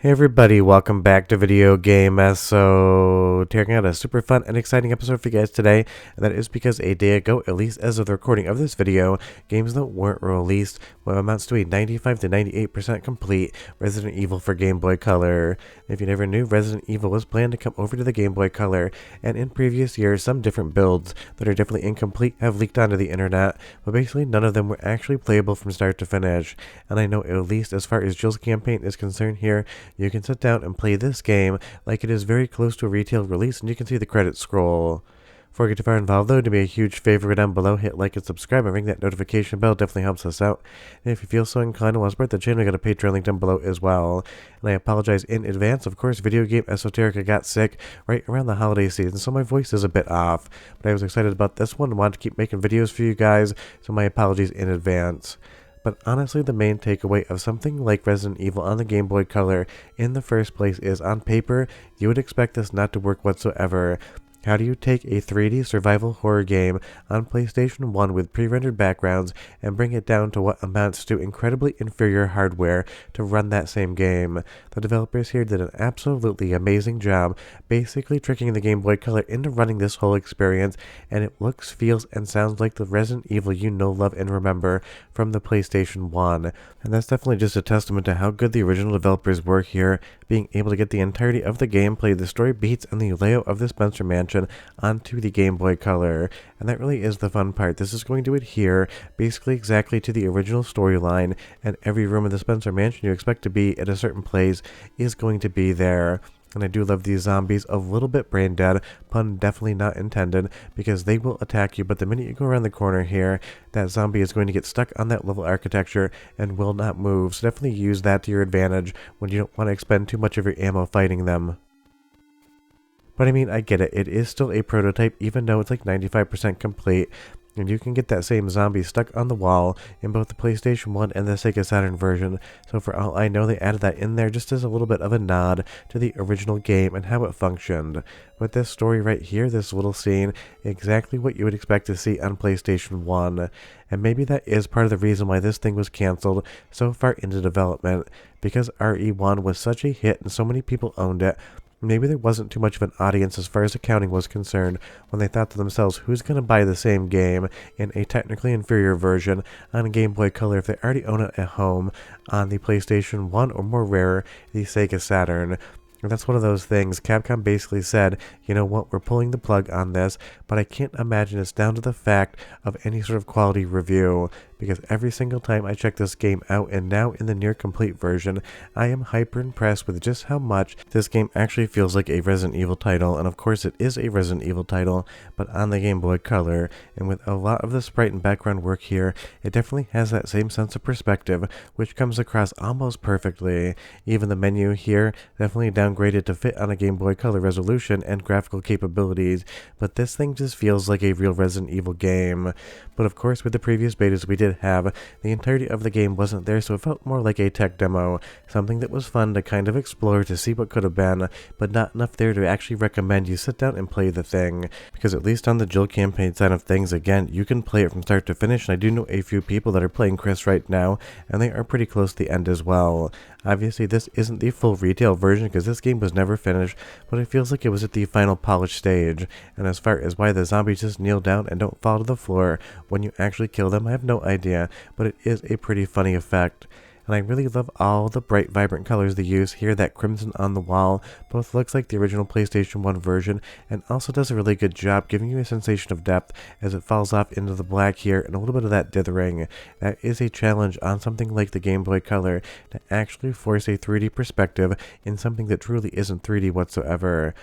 Hey everybody, welcome back to Video Game So taking out a super fun and exciting episode for you guys today, and that is because a day ago, at least as of the recording of this video, games that weren't released, what amounts to a 95 to 98% complete Resident Evil for Game Boy Color. If you never knew, Resident Evil was planned to come over to the Game Boy Color, and in previous years, some different builds that are definitely incomplete have leaked onto the internet, but basically none of them were actually playable from start to finish. And I know, at least as far as Jill's campaign is concerned here, you can sit down and play this game like it is very close to a retail release, and you can see the credits scroll. Before we get too far involved though, do me a huge favor down below, hit like and subscribe and ring that notification bell, definitely helps us out. And if you feel so inclined and want to support the channel, we got a Patreon link down below as well. And I apologize in advance, of course, Video Game Esoterica got sick right around the holiday season, so my voice is a bit off. But I was excited about this one and wanted to keep making videos for you guys, so my apologies in advance. But honestly, the main takeaway of something like Resident Evil on the Game Boy Color in the first place is, on paper, you would expect this not to work whatsoever. How do you take a 3D survival horror game on PlayStation 1 with pre-rendered backgrounds and bring it down to what amounts to incredibly inferior hardware to run that same game? The developers here did an absolutely amazing job basically tricking the Game Boy Color into running this whole experience, and it looks, feels, and sounds like the Resident Evil you know, love, and remember from the PlayStation 1. And that's definitely just a testament to how good the original developers were here, being able to get the entirety of the gameplay, the story beats, and the layout of the Spencer Mansion onto the Game Boy Color. And that really is the fun part. This is going to adhere basically exactly to the original storyline, and every room in the Spencer Mansion you expect to be at a certain place is going to be there. And I do love these zombies, a little bit brain dead, pun definitely not intended, because they will attack you, but the minute you go around the corner here, that zombie is going to get stuck on that level architecture and will not move, so definitely use that to your advantage when you don't want to expend too much of your ammo fighting them. But I mean, I get it, it is still a prototype, even though it's like 95% complete, and you can get that same zombie stuck on the wall in both the PlayStation 1 and the Sega Saturn version, so for all I know they added that in there just as a little bit of a nod to the original game and how it functioned. But this story right here, this little scene, exactly what you would expect to see on PlayStation 1. And maybe that is part of the reason why this thing was cancelled so far into development, because RE1 was such a hit and so many people owned it. Maybe there wasn't too much of an audience as far as accounting was concerned when they thought to themselves, who's going to buy the same game in a technically inferior version on a Game Boy Color if they already own it at home on the PlayStation 1, or more rare, the Sega Saturn. And that's one of those things. Capcom basically said, you know what, we're pulling the plug on this, but I can't imagine it's down to the fact of any sort of quality review, because every single time I check this game out, and now in the near complete version, I am hyper impressed with just how much this game actually feels like a Resident Evil title. And of course it is a Resident Evil title, but on the Game Boy Color, and with a lot of the sprite and background work here, it definitely has that same sense of perspective, which comes across almost perfectly. Even the menu here, definitely downgraded to fit on a Game Boy Color resolution and graphical capabilities, but this thing just feels like a real Resident Evil game. But of course, with the previous betas we did have, the entirety of the game wasn't there, so it felt more like a tech demo, something that was fun to kind of explore to see what could have been, but not enough there to actually recommend you sit down and play the thing. Because at least on the Jill campaign side of things, again, you can play it from start to finish, and I do know a few people that are playing Chris right now, and they are pretty close to the end as well. Obviously, this isn't the full retail version because this game was never finished, but it feels like it was at the final polish stage. And as far as why the zombies just kneel down and don't fall to the floor when you actually kill them, I have no idea, but it is a pretty funny effect. And I really love all the bright, vibrant colors they use here. That crimson on the wall both looks like the original PlayStation 1 version, and also does a really good job giving you a sensation of depth as it falls off into the black here, and a little bit of that dithering. That is a challenge on something like the Game Boy Color, to actually force a 3D perspective in something that truly isn't 3D whatsoever.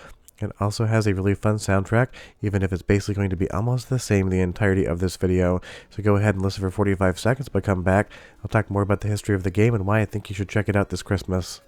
It also has a really fun soundtrack, even if it's basically going to be almost the same the entirety of this video. So go ahead and listen for 45 seconds, but come back. I'll talk more about the history of the game and why I think you should check it out this Christmas.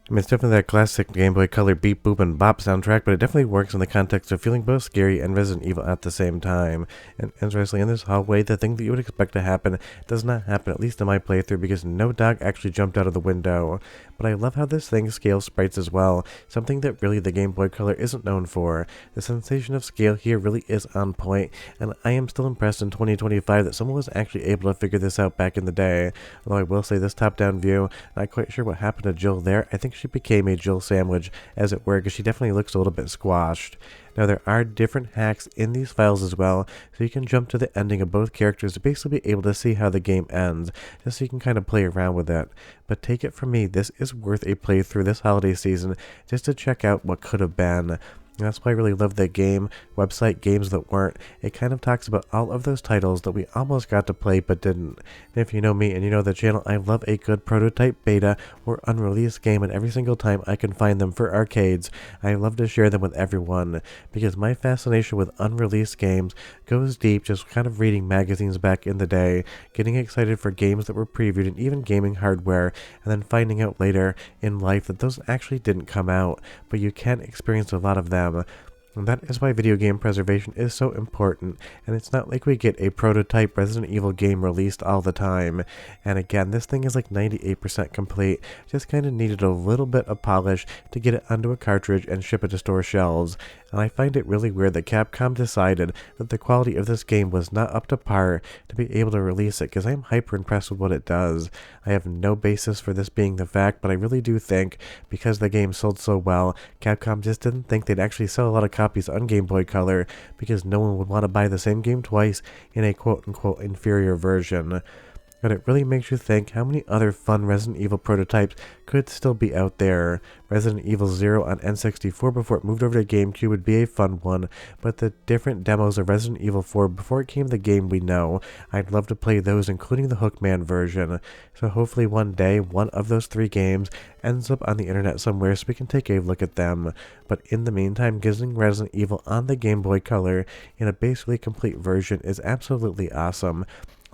I mean, it's definitely that classic Game Boy Color beep, boop, and bop soundtrack, but it definitely works in the context of feeling both scary and Resident Evil at the same time. And interestingly, in this hallway, the thing that you would expect to happen does not happen, at least in my playthrough, because no dog actually jumped out of the window. But I love how this thing scales sprites as well, something that really the Game Boy Color isn't known for. The sensation of scale here really is on point, and I am still impressed in 2025 that someone was actually able to figure this out back in the day. Although I will say this top-down view, not quite sure what happened to Jill there. I think she became a Jill sandwich, as it were, because she definitely looks a little bit squashed. Now, there are different hacks in these files as well, so you can jump to the ending of both characters to basically be able to see how the game ends, just so you can kind of play around with it. But take it from me, this is worth a playthrough this holiday season, just to check out what could have been. And that's why I really love the game website, Games That Weren't. It kind of talks about all of those titles that we almost got to play but didn't. And if you know me and you know the channel, I love a good prototype, beta, or unreleased game, and every single time I can find them for arcades, I love to share them with everyone, because my fascination with unreleased games goes deep, just kind of reading magazines back in the day, getting excited for games that were previewed and even gaming hardware, and then finding out later in life that those actually didn't come out, but you can experience a lot of them. And that is why video game preservation is so important, and it's not like we get a prototype Resident Evil game released all the time. And again, this thing is like 98% complete, just kind of needed a little bit of polish to get it onto a cartridge and ship it to store shelves. And I find it really weird that Capcom decided that the quality of this game was not up to par to be able to release it, because I am hyper impressed with what it does. I have no basis for this being the fact, but I really do think, because the game sold so well, Capcom just didn't think they'd actually sell a lot of copies on Game Boy Color, because no one would want to buy the same game twice in a quote-unquote inferior version. But it really makes you think how many other fun Resident Evil prototypes could still be out there. Resident Evil 0 on N64 before it moved over to GameCube would be a fun one, but the different demos of Resident Evil 4 before it came the game we know, I'd love to play those, including the Hookman version. So hopefully one day, one of those 3 games ends up on the internet somewhere so we can take a look at them. But in the meantime, getting Resident Evil on the Game Boy Color in a basically complete version is absolutely awesome.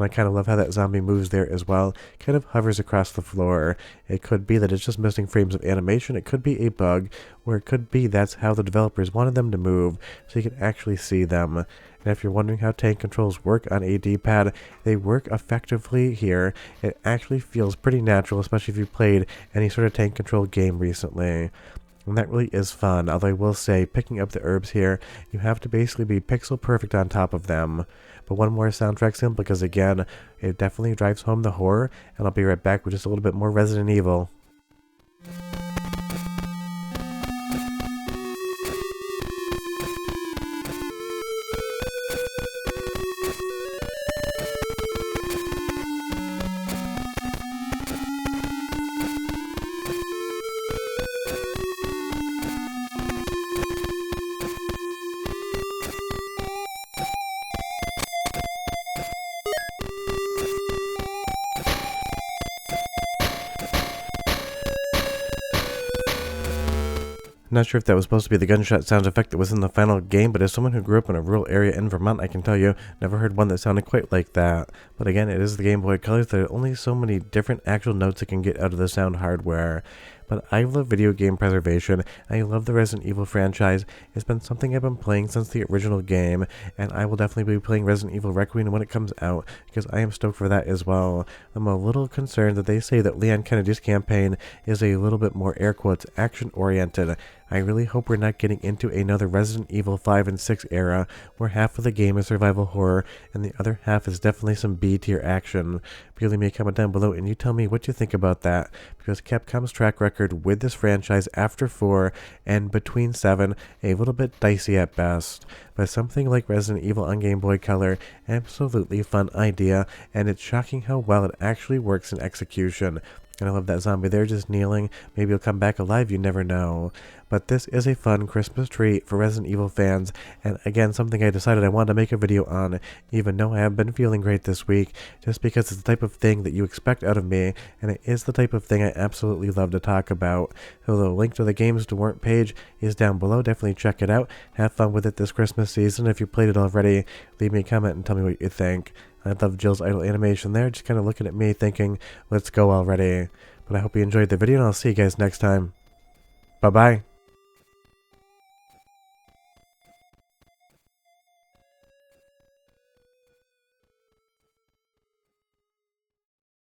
I kind of love how that zombie moves there as well, kind of hovers across the floor. It could be that it's just missing frames of animation, it could be a bug, or it could be that's how the developers wanted them to move, so you can actually see them. And if you're wondering how tank controls work on a D-pad, they work effectively here. It actually feels pretty natural, especially if you played any sort of tank control game recently. And that really is fun, although I will say, picking up the herbs here, you have to basically be pixel perfect on top of them. But one more soundtrack sample, because again, it definitely drives home the horror, and I'll be right back with just a little bit more Resident Evil. Not sure if that was supposed to be the gunshot sound effect that was in the final game, but as someone who grew up in a rural area in Vermont, I can tell you, never heard one that sounded quite like that. But again, it is the Game Boy Color, there are only so many different actual notes it can get out of the sound hardware. But I love video game preservation, I love the Resident Evil franchise. It's been something I've been playing since the original game, and I will definitely be playing Resident Evil Requiem when it comes out, because I am stoked for that as well. I'm a little concerned that they say that Leon Kennedy's campaign is a little bit more air quotes action-oriented. I really hope we're not getting into another Resident Evil 5 and 6 era, where half of the game is survival horror, and the other half is definitely some B-tier action. Leave me a comment down below and you tell me what you think about that, because Capcom's track record with this franchise after 4 and between 7, a little bit dicey at best. But something like Resident Evil on Game Boy Color, absolutely fun idea, and it's shocking how well it actually works in execution. And I love that zombie there just kneeling. Maybe he'll come back alive, you never know. But this is a fun Christmas treat for Resident Evil fans, and again, something I decided I wanted to make a video on, even though I have been feeling great this week, just because it's the type of thing that you expect out of me, and it is the type of thing I absolutely love to talk about. So the link to the Games to Weren't page is down below, definitely check it out, have fun with it this Christmas season. If you played it already, leave me a comment and tell me what you think. I love Jill's idle animation there, just kind of looking at me thinking, let's go already. But I hope you enjoyed the video, and I'll see you guys next time. Bye-bye.